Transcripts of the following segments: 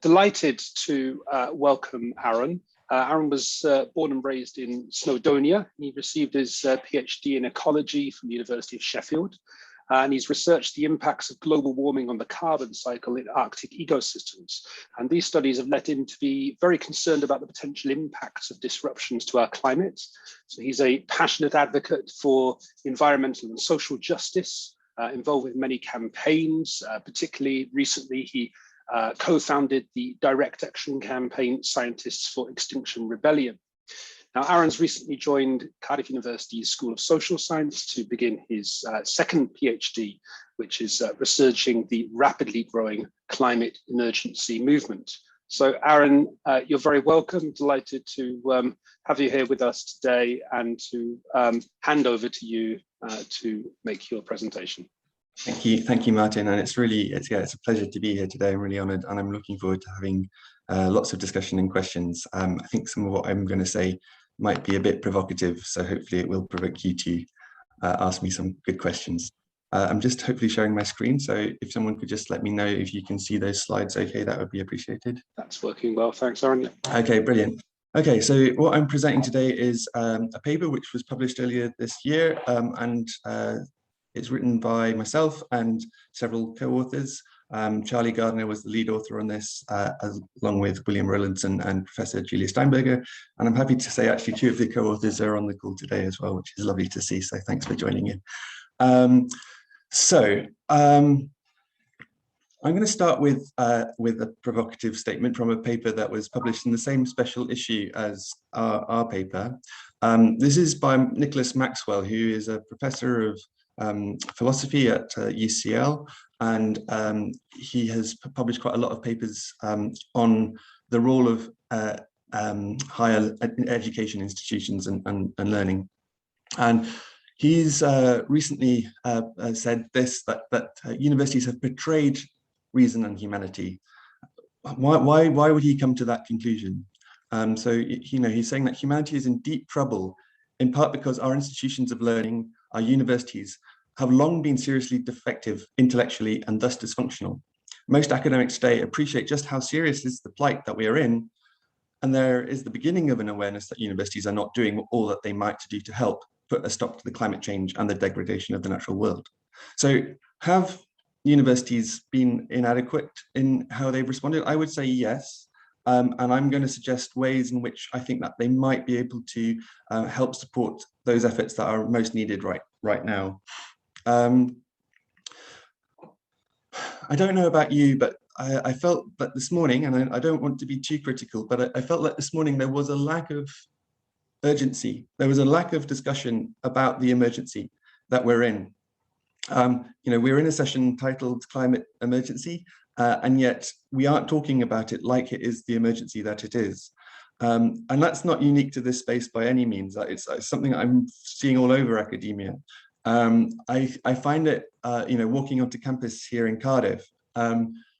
delighted to welcome Aaron. Aaron was born and raised in Snowdonia. He received his PhD in ecology from the University of Sheffield. And he's researched the impacts of global warming on the carbon cycle in Arctic ecosystems. And these studies have led him to be very concerned about the potential impacts of disruptions to our climate. So he's a passionate advocate for environmental and social justice, involved with many campaigns. Particularly recently, he co-founded the Direct Action Campaign Scientists for Extinction Rebellion. Now, Aaron's recently joined Cardiff University's School of Social Science to begin his second PhD, which is researching the rapidly growing climate emergency movement. So, Aaron, you're very welcome. Delighted to have you here with us today and to hand over to you to make your presentation. Thank you, Martin. And it's a pleasure to be here today. I'm really honoured, and I'm looking forward to having lots of discussion and questions. I think some of what I'm going to say might be a bit provocative, so hopefully it will provoke you to ask me some good questions. I'm just hopefully sharing my screen, so if someone could just let me know if you can see those slides okay, that would be appreciated. That's working well, thanks, Aaron. Okay, brilliant. Okay, so what I'm presenting today is a paper which was published earlier this year, and it's written by myself and several co-authors. Charlie Gardner was the lead author on this, along with William Rowlandson and Professor Julia Steinberger. And I'm happy to say actually 2 of the co-authors are on the call today as well, which is lovely to see. So thanks for joining in. I'm going to start with a provocative statement from a paper that was published in the same special issue as our paper. This is by Nicholas Maxwell, who is a professor of philosophy at UCL, and he has published quite a lot of papers on the role of higher education institutions and learning. And he's recently said this, that universities have betrayed reason and humanity. Why would he come to that conclusion? So he's saying that humanity is in deep trouble, in part because our institutions of learning, our universities, have long been seriously defective intellectually and thus dysfunctional. Most academics today appreciate just how serious is the plight that we are in, and there is the beginning of an awareness that universities are not doing all that they might to do to help put a stop to the climate change and the degradation of the natural world. So have universities been inadequate in how they've responded? I would say yes. And I'm going to suggest ways in which I think that they might be able to help support those efforts that are most needed right now. I don't know about you, but I felt that this morning, and I don't want to be too critical, but I felt that this morning there was a lack of urgency. There was a lack of discussion about the emergency that we're in. We're in a session titled Climate Emergency, and yet we aren't talking about it like it is the emergency that it is. And that's not unique to this space by any means. It's something I'm seeing all over academia. I find it, walking onto campus here in Cardiff,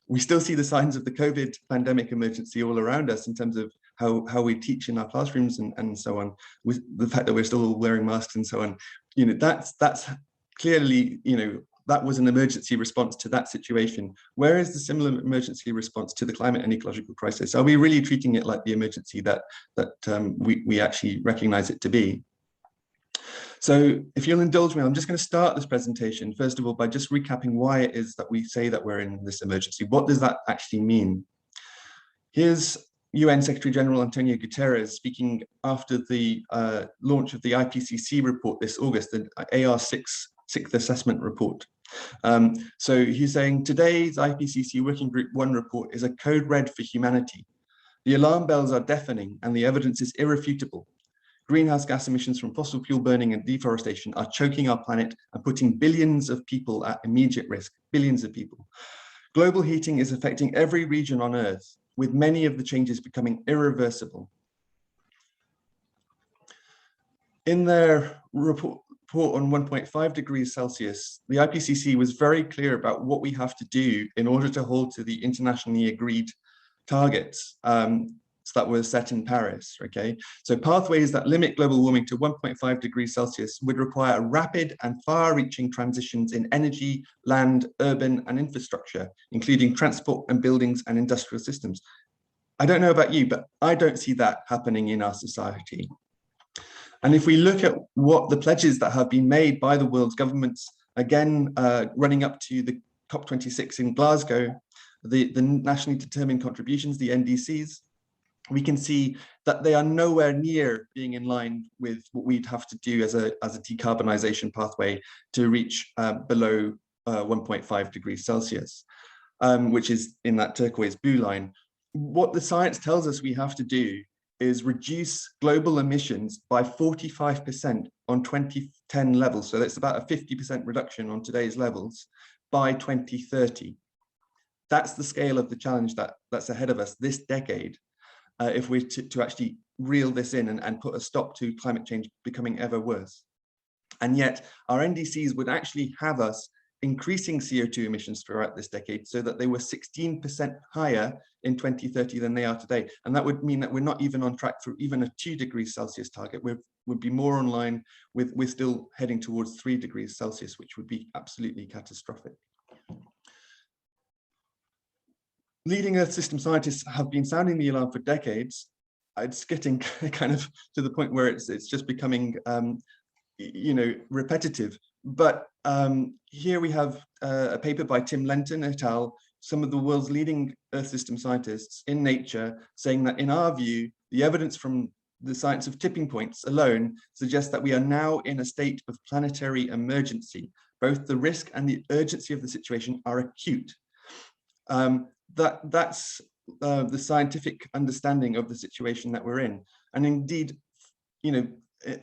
we still see the signs of the COVID pandemic emergency all around us in terms of how we teach in our classrooms and so on, with the fact that we're still all wearing masks and so on. That's clearly, that was an emergency response to that situation. Where is the similar emergency response to the climate and ecological crisis? Are we really treating it like the emergency that we actually recognize it to be? So if you'll indulge me, I'm just going to start this presentation, first of all, by just recapping why it is that we say that we're in this emergency. What does that actually mean? Here's UN Secretary General Antonio Guterres speaking after the launch of the IPCC report this August, the AR6 Sixth Assessment Report. So he's saying today's IPCC Working Group 1 report is a code red for humanity. The alarm bells are deafening and the evidence is irrefutable. Greenhouse gas emissions from fossil fuel burning and deforestation are choking our planet and putting billions of people at immediate risk, billions of people. Global heating is affecting every region on Earth, with many of the changes becoming irreversible. In their report on 1.5 degrees Celsius, the IPCC was very clear about what we have to do in order to hold to the internationally agreed targets. that were set in Paris, okay? So pathways that limit global warming to 1.5 degrees Celsius would require rapid and far-reaching transitions in energy, land, urban, and infrastructure, including transport and buildings and industrial systems. I don't know about you, but I don't see that happening in our society. And if we look at what the pledges that have been made by the world's governments, again, running up to the COP26 in Glasgow, the nationally determined contributions, the NDCs, we can see that they are nowhere near being in line with what we'd have to do as a decarbonisation pathway to reach below 1.5 degrees Celsius, which is in that turquoise blue line. What the science tells us we have to do is reduce global emissions by 45% on 2010 levels. So that's about a 50% reduction on today's levels by 2030. That's the scale of the challenge that's ahead of us this decade, if we're to actually reel this in and put a stop to climate change becoming ever worse. And yet our NDCs would actually have us increasing CO2 emissions throughout this decade so that they were 16% higher in 2030 than they are today. And that would mean that we're not even on track for even a 2 degrees Celsius target. We'd be more in line with, we're still heading towards 3 degrees Celsius, which would be absolutely catastrophic. Leading Earth system scientists have been sounding the alarm for decades. It's getting kind of to the point where it's just becoming, repetitive. But here we have a paper by Tim Lenton et al., some of the world's leading Earth system scientists in Nature, saying that in our view, the evidence from the science of tipping points alone suggests that we are now in a state of planetary emergency. Both the risk and the urgency of the situation are acute. That's the scientific understanding of the situation that we're in. And indeed,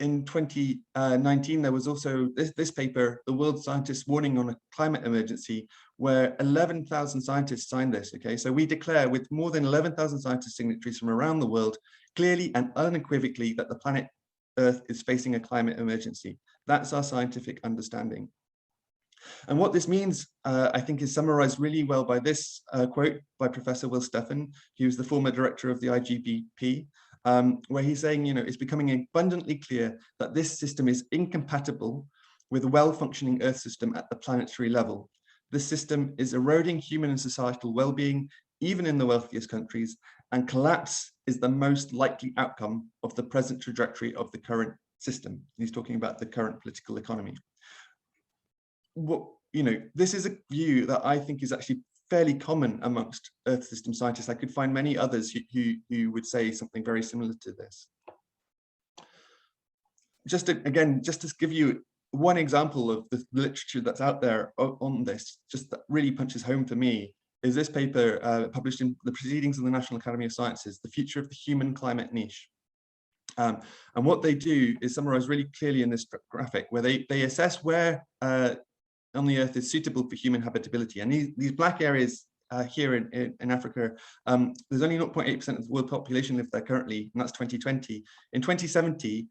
in 2019, there was also this paper, The World Scientists Warning on a Climate Emergency, where 11,000 scientists signed this, okay? So we declare with more than 11,000 scientist signatories from around the world, clearly and unequivocally that the planet Earth is facing a climate emergency. That's our scientific understanding. And what this means, I think, is summarized really well by this quote by Professor Will Steffen, who's the former director of the IGBP, where he's saying, it's becoming abundantly clear that this system is incompatible with a well-functioning Earth system at the planetary level. This system is eroding human and societal well-being, even in the wealthiest countries, and collapse is the most likely outcome of the present trajectory of the current system. He's talking about the current political economy. This is a view that I think is actually fairly common amongst Earth system scientists. I could find many others who would say something very similar to this. Just to give you one example of the literature that's out there on this, just that really punches home for me, is this paper published in the Proceedings of the National Academy of Sciences, The Future of the Human Climate Niche. And what they do is summarize really clearly in this graphic, where they assess where on the Earth is suitable for human habitability. And these black areas here in Africa, there's only 0.8% of the world population live there currently, and that's 2020. In 2070,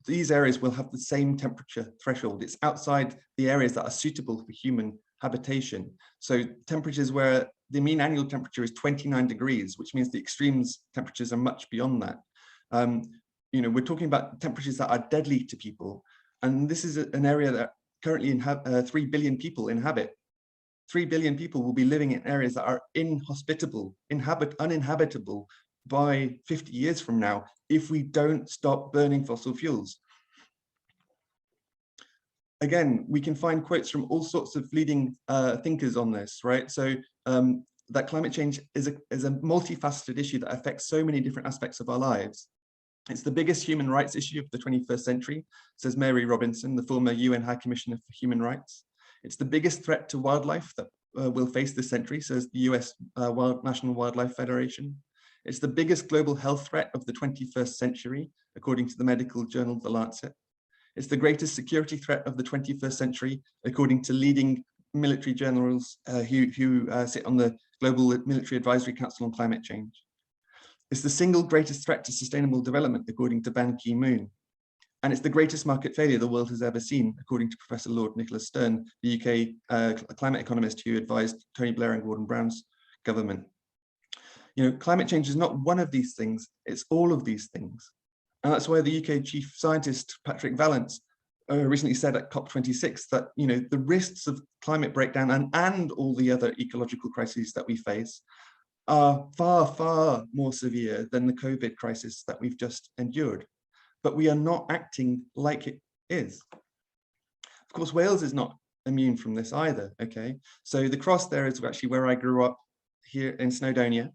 these areas will have the same temperature threshold. It's outside the areas that are suitable for human habitation. So temperatures where the mean annual temperature is 29 degrees, which means the extremes temperatures are much beyond that. We're talking about temperatures that are deadly to people. And this is an area that currently 3 billion people inhabit. 3 billion people will be living in areas that are inhospitable, uninhabitable by 50 years from now if we don't stop burning fossil fuels. Again, we can find quotes from all sorts of leading thinkers on this, right? So that climate change is a multifaceted issue that affects so many different aspects of our lives. It's the biggest human rights issue of the 21st century, says Mary Robinson, the former UN High Commissioner for Human Rights. It's the biggest threat to wildlife that we'll face this century, says the US National Wildlife Federation. It's the biggest global health threat of the 21st century, according to the medical journal The Lancet. It's the greatest security threat of the 21st century, according to leading military generals who sit on the Global Military Advisory Council on Climate Change. It's the single greatest threat to sustainable development, according to Ban Ki-moon. And it's the greatest market failure the world has ever seen, according to Professor Lord Nicholas Stern, the UK climate economist who advised Tony Blair and Gordon Brown's government. Climate change is not one of these things, it's all of these things. And that's why the UK chief scientist, Patrick Vallance, recently said at COP26 that, the risks of climate breakdown and all the other ecological crises that we face are far, far more severe than the COVID crisis that we've just endured. But we are not acting like it is. Of course, Wales is not immune from this either, okay? So the cross there is actually where I grew up here in Snowdonia.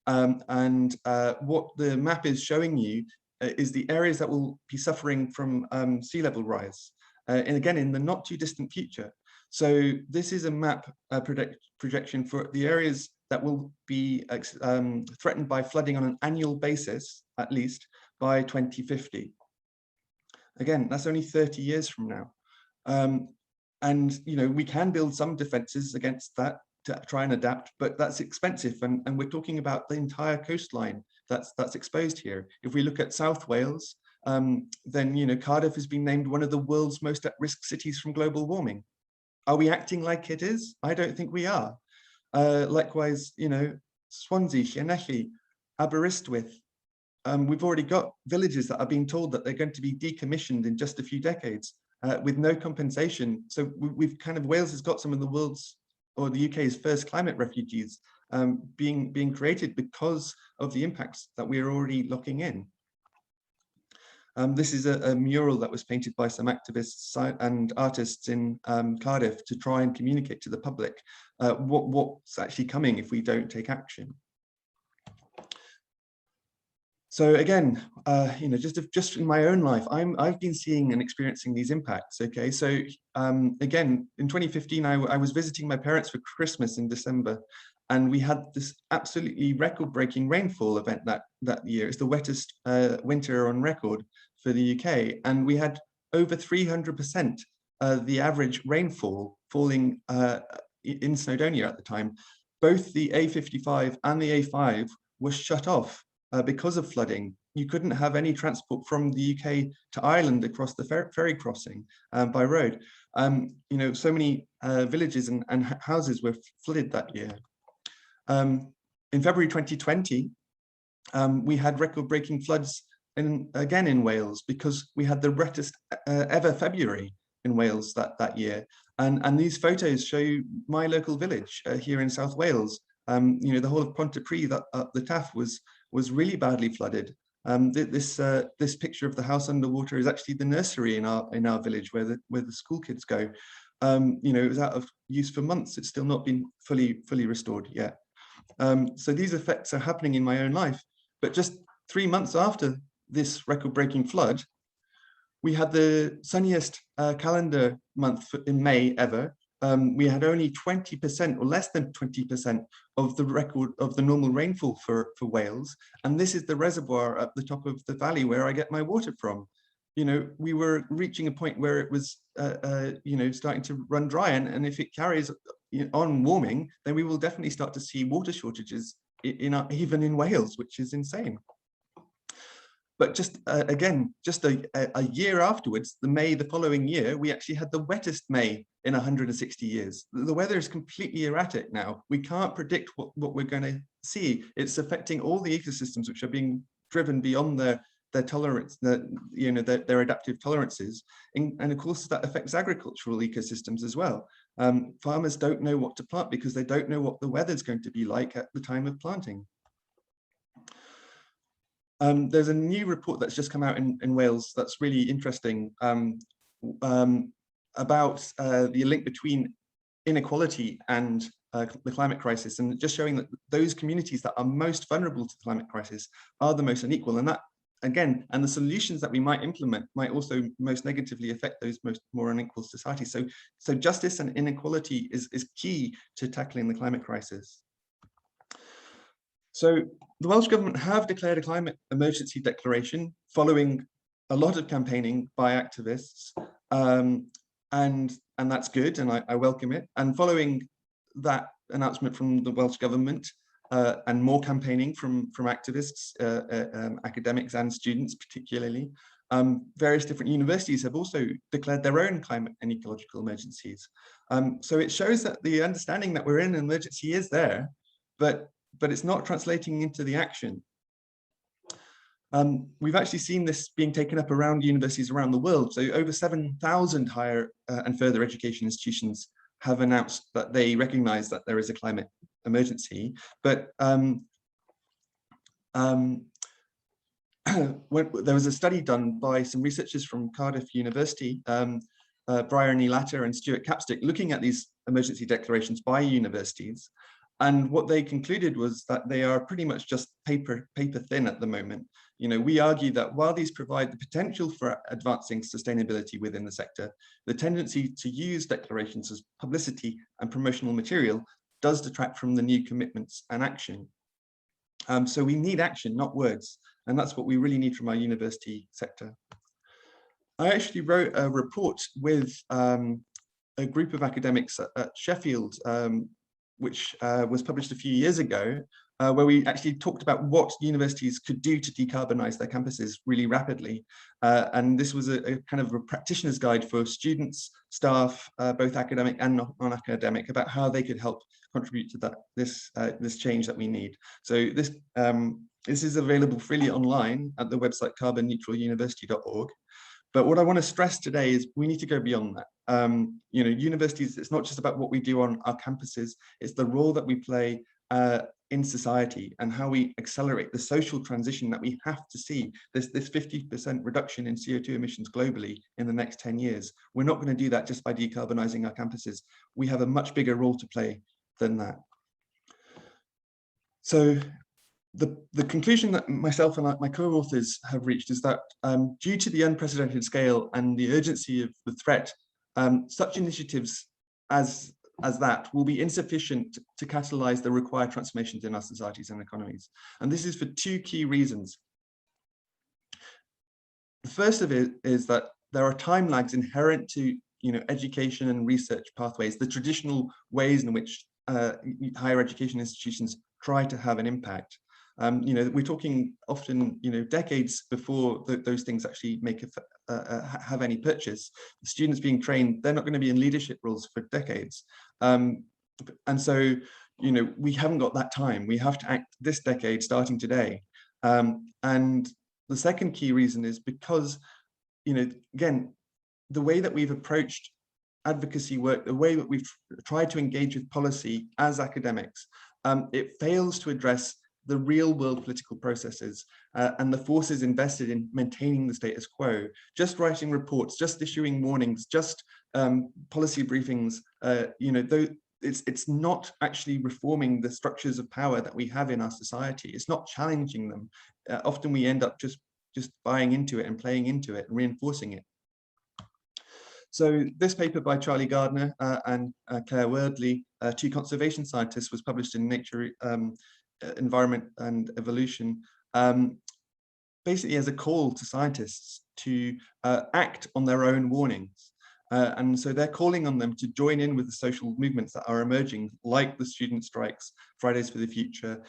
What the map is showing you is the areas that will be suffering from sea level rise. And again, in the not too distant future. So this is a map projection for the areas that will be threatened by flooding on an annual basis, at least by 2050. Again, that's only 30 years from now. We can build some defenses against that to try and adapt, but that's expensive. And we're talking about the entire coastline that's exposed here. If we look at South Wales, then Cardiff has been named one of the world's most at-risk cities from global warming. Are we acting like it is? I don't think we are. Likewise, Swansea, Llanelli, Aberystwyth, we've already got villages that are being told that they're going to be decommissioned in just a few decades with no compensation. So Wales has got some of the world's or the UK's first climate refugees being created because of the impacts that we're already locking in. This is a mural that was painted by some activists and artists in Cardiff to try and communicate to the public what's actually coming if we don't take action. So again, just in my own life, I've been seeing and experiencing these impacts. Okay, so again, in 2015, I was visiting my parents for Christmas in December, and we had this absolutely record-breaking rainfall event that year. It's the wettest winter on record for the UK, and we had over 300% the average rainfall falling in Snowdonia at the time. Both the A55 and the A5 were shut off because of flooding. You couldn't have any transport from the UK to Ireland across the ferry crossing by road. So many villages and houses were flooded that year. In February 2020, we had record-breaking floods again in Wales because we had the wettest ever February in Wales that year. And these photos show my local village here in South Wales. The whole of Pontypridd up the Taff was really badly flooded. This picture of the house underwater is actually the nursery in our village where the school kids go. It was out of use for months. It's still not been fully restored yet. So these effects are happening in my own life. But just 3 months after this record-breaking flood, we had the sunniest calendar month in May ever. We had only 20% or less than 20% of the normal rainfall for Wales. And this is the reservoir at the top of the valley where I get my water from. We were reaching a point where it was, starting to run dry. And if it carries on warming, then we will definitely start to see water shortages even in Wales, which is insane. But just a year afterwards, the following year, we actually had the wettest May in 160 years. The weather is completely erratic now. We can't predict what we're going to see. It's affecting all the ecosystems which are being driven beyond their tolerance, their adaptive tolerances. And of course, that affects agricultural ecosystems as well. Farmers don't know what to plant because they don't know what the weather's going to be like at the time of planting. There's a new report that's just come out in Wales that's really interesting about the link between inequality and the climate crisis, and just showing that those communities that are most vulnerable to the climate crisis are the most unequal. And that, again, and the solutions that we might implement might also most negatively affect those more unequal societies. So justice and inequality is key to tackling the climate crisis. So the Welsh Government have declared a climate emergency declaration following a lot of campaigning by activists, and that's good, and I welcome it. And following that announcement from the Welsh Government and more campaigning from activists, academics and students particularly, various different universities have also declared their own climate and ecological emergencies. So it shows that the understanding that we're in an emergency is there, but but it's not translating into the action. We've actually seen this being taken up around universities around the world. So over 7,000 higher and further education institutions have announced that they recognize that there is a climate emergency. But there was a study done by some researchers from Cardiff University, Brian E. Latter and Stuart Capstick, looking at these emergency declarations by universities. And what they concluded was that they are pretty much just paper thin at the moment. You know, we argue that while these provide the potential for advancing sustainability within the sector, the tendency to use declarations as publicity and promotional material does detract from the new commitments and action. So we need action, not words. And that's what we really need from our university sector. I actually wrote a report with a group of academics at Sheffield, which was published a few years ago, where we actually talked about what universities could do to decarbonize their campuses really rapidly. And this was a kind of a practitioner's guide for students, staff, both academic and non-academic, about how they could help contribute to that this change that we need. So this is available freely online at the website carbonneutraluniversity.org. But what I want to stress today is we need to go beyond that. You know, universities, it's not just about what we do on our campuses, it's the role that we play in society and how we accelerate the social transition that we have to see. This 50% reduction in CO2 emissions globally in the next 10 years. We're not going to do that just by decarbonizing our campuses. We have a much bigger role to play than that. So the conclusion that myself and my co-authors have reached is that due to the unprecedented scale and the urgency of the threat, such initiatives as that will be insufficient to catalyze the required transformations in our societies and economies. And this is for two key reasons. The first of it is that there are time lags inherent to education and research pathways, the traditional ways in which higher education institutions try to have an impact. We're talking often, decades before those things actually have any purchase. The students being trained, they're not going to be in leadership roles for decades. And so, we haven't got that time. We have to act this decade, starting today. And the second key reason is because, again, the way that we've approached advocacy work, the way that we've tried to engage with policy as academics, it fails to address the real world political processes and the forces invested in maintaining the status quo. Just writing reports, just issuing warnings, just policy briefings, it's not actually reforming the structures of power that we have in our society. It's not challenging them. Often we end up just buying into it and playing into it and reinforcing it. So this paper by Charlie Gardner and Claire Wordley, two conservation scientists, was published in Nature Environment and Evolution, basically as a call to scientists to act on their own warnings. And so they're calling on them to join in with the social movements that are emerging, like the student strikes, Fridays for the Future,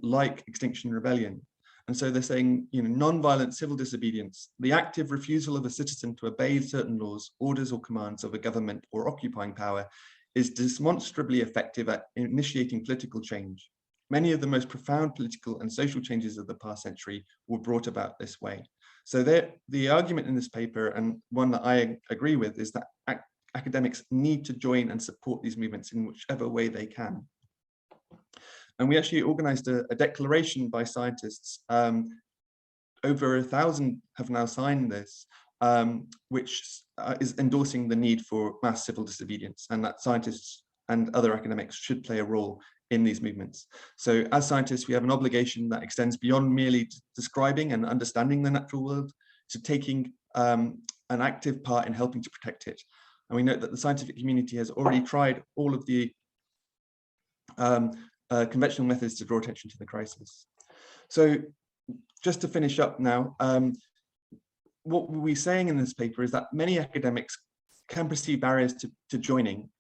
like Extinction Rebellion. And so they're saying, non-violent civil disobedience, the active refusal of a citizen to obey certain laws, orders or commands of a government or occupying power is demonstrably effective at initiating political change. Many of the most profound political and social changes of the past century were brought about this way. So the argument in this paper, and one that I agree with, is that academics need to join and support these movements in whichever way they can. And we actually organized a declaration by scientists. Over 1,000 have now signed this, which is endorsing the need for mass civil disobedience, and that scientists and other academics should play a role in these movements. So as scientists, we have an obligation that extends beyond merely describing and understanding the natural world to taking an active part in helping to protect it. And we note that the scientific community has already tried all of the conventional methods to draw attention to the crisis. So just to finish up now, what we're saying in this paper is that many academics can perceive barriers to joining,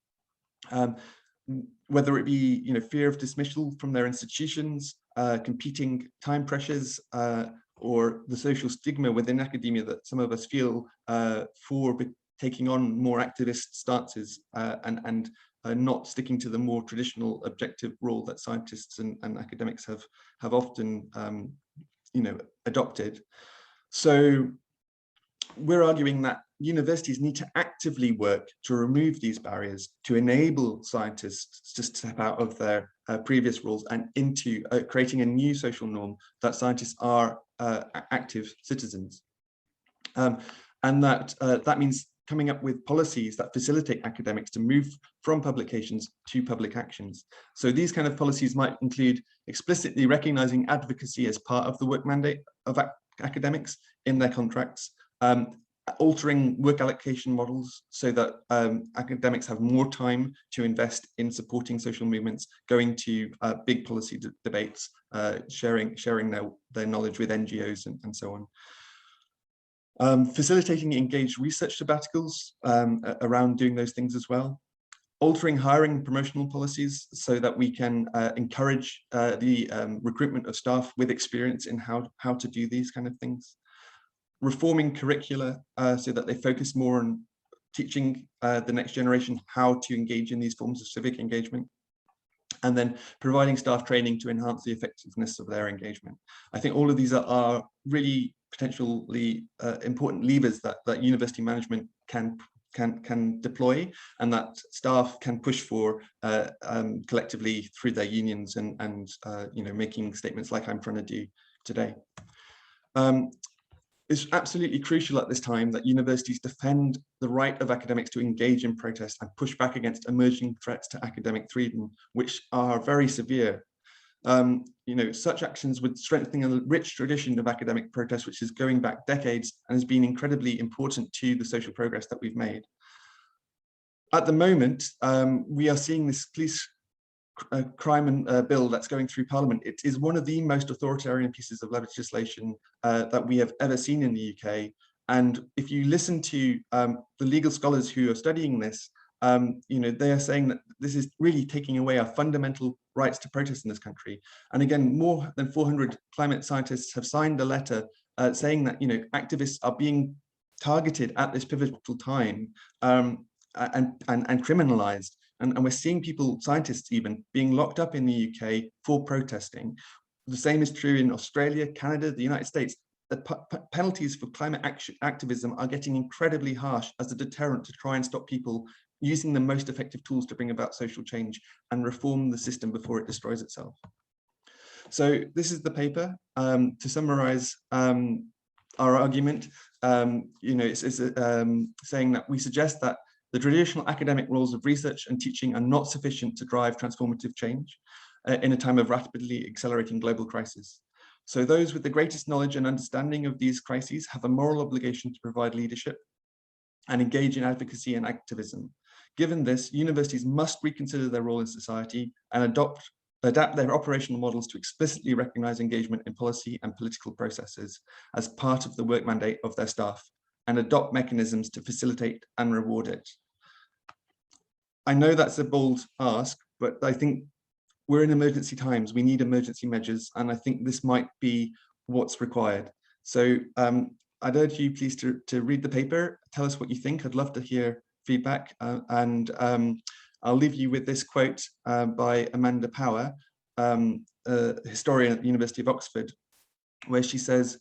whether it be fear of dismissal from their institutions, competing time pressures, or the social stigma within academia that some of us feel for taking on more activist stances and not sticking to the more traditional objective role that scientists and academics have often adopted. So we're arguing that universities need to actively work to remove these barriers, to enable scientists to step out of their previous roles and into creating a new social norm that scientists are active citizens. And that means coming up with policies that facilitate academics to move from publications to public actions. So these kind of policies might include explicitly recognizing advocacy as part of the work mandate of academics in their contracts, altering work allocation models so that academics have more time to invest in supporting social movements, going to big policy debates, sharing their knowledge with NGOs and so on. Facilitating engaged research sabbaticals around doing those things as well. Altering hiring and promotional policies so that we can encourage the recruitment of staff with experience in how to do these kind of things. Reforming curricula so that they focus more on teaching the next generation how to engage in these forms of civic engagement. And then providing staff training to enhance the effectiveness of their engagement. I think all of these are really potentially important levers that university management can deploy, and that staff can push for collectively through their unions and making statements like I'm trying to do today. It's absolutely crucial at this time that universities defend the right of academics to engage in protest and push back against emerging threats to academic freedom, which are very severe. Such actions would strengthen a rich tradition of academic protest, which is going back decades and has been incredibly important to the social progress that we've made. At the moment, we are seeing this police crime and bill that's going through Parliament. It is one of the most authoritarian pieces of legislation that we have ever seen in the UK. And if you listen to the legal scholars who are studying this, they are saying that this is really taking away our fundamental rights to protest in this country. And again, more than 400 climate scientists have signed a letter saying that activists are being targeted at this pivotal time and criminalized. And we're seeing people, scientists even, being locked up in the UK for protesting. The same is true in Australia, Canada, the United States. The penalties for climate activism are getting incredibly harsh as a deterrent to try and stop people using the most effective tools to bring about social change and reform the system before it destroys itself. So this is the paper. To summarize our argument, it's saying that we suggest that the traditional academic roles of research and teaching are not sufficient to drive transformative change in a time of rapidly accelerating global crisis. So those with the greatest knowledge and understanding of these crises have a moral obligation to provide leadership and engage in advocacy and activism. Given this, universities must reconsider their role in society and adapt their operational models to explicitly recognize engagement in policy and political processes as part of the work mandate of their staff, and adopt mechanisms to facilitate and reward it. I know that's a bold ask, but I think we're in emergency times. We need emergency measures, and I think this might be what's required. So I'd urge you please to read the paper, tell us what you think. I'd love to hear feedback, and I'll leave you with this quote by Amanda Power, a historian at the University of Oxford, where she says,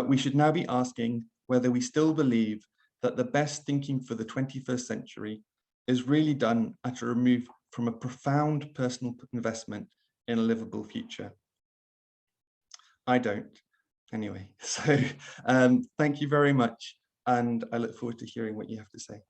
we should now be asking whether we still believe that the best thinking for the 21st century is really done at a remove from a profound personal investment in a livable future. I don't, anyway. So thank you very much, and I look forward to hearing what you have to say.